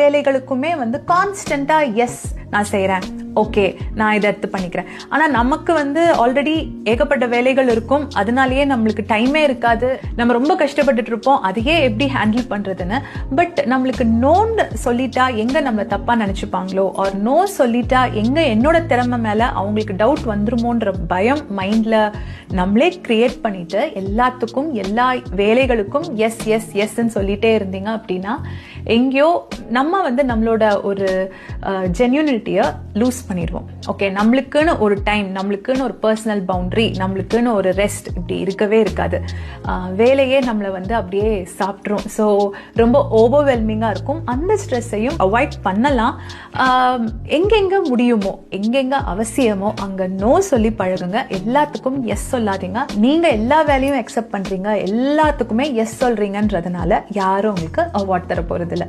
வேலைகளுக்குமே வந்து கான்ஸ்டன்டா எஸ் நான் செய்றேன், ஓகே நான் இதை எடுத்து பண்ணிக்கிறேன். ஆனா நமக்கு வந்து ஆல்ரெடி ஏகப்பட்ட வேலைகள் இருக்கும், அதனாலயே நம்மளுக்கு டைமே இருக்காது, நம்ம ரொம்ப கஷ்டப்பட்டுட்டு இருப்போம் அதையே எப்படி ஹேண்டில் பண்றதுன்னு. பட் நம்மளுக்கு நோன்னு சொல்லிட்டா எங்க நம்மளை தப்பா நினைச்சுப்பாங்களோ, ஆர் நோ சொல்லிட்டா எங்க என்னோட திறமை மேல அவங்களுக்கு டவுட் வந்துருமோன்ற பயம் மைண்ட்ல நம்மளே கிரியேட் பண்ணிட்டு எல்லாத்துக்கும் எல்லா வேலைகளுக்கும் எஸ் எஸ் எஸ்ன்னு சொல்லிட்டே இருந்தீங்க அப்படின்னா எங்கேயோ நம்ம வந்து நம்மளோட ஒரு ஜென்யூனிட்டியை லூஸ் பண்ணிடுவோம். ஓகே, நம்மளுக்குன்னு ஒரு டைம், நம்மளுக்குன்னு ஒரு பர்சனல் பவுண்டரி, நம்மளுக்குன்னு ஒரு ரெஸ்ட் இப்படி இருக்கவே இருக்காது. வேலையே நம்மளை வந்து அப்படியே சாப்பிட்ரும். ஸோ ரொம்ப ஓவர்வெல்மிங்காக இருக்கும். அந்த ஸ்ட்ரெஸ்ஸையும் அவாய்ட் பண்ணலாம். எங்கெங்க முடியுமோ, எங்கெங்க அவசியமோ அங்கே நோ சொல்லி பழகுங்க. எல்லாத்துக்கும் எஸ் சொல்லாதீங்க. நீங்கள் எல்லா வேலையும் அக்செப்ட் பண்ணுறீங்க, எல்லாத்துக்குமே எஸ் சொல்கிறீங்கன்றதுனால யாரும் உங்களுக்கு அவார்ட் தர போகிறதில்ல.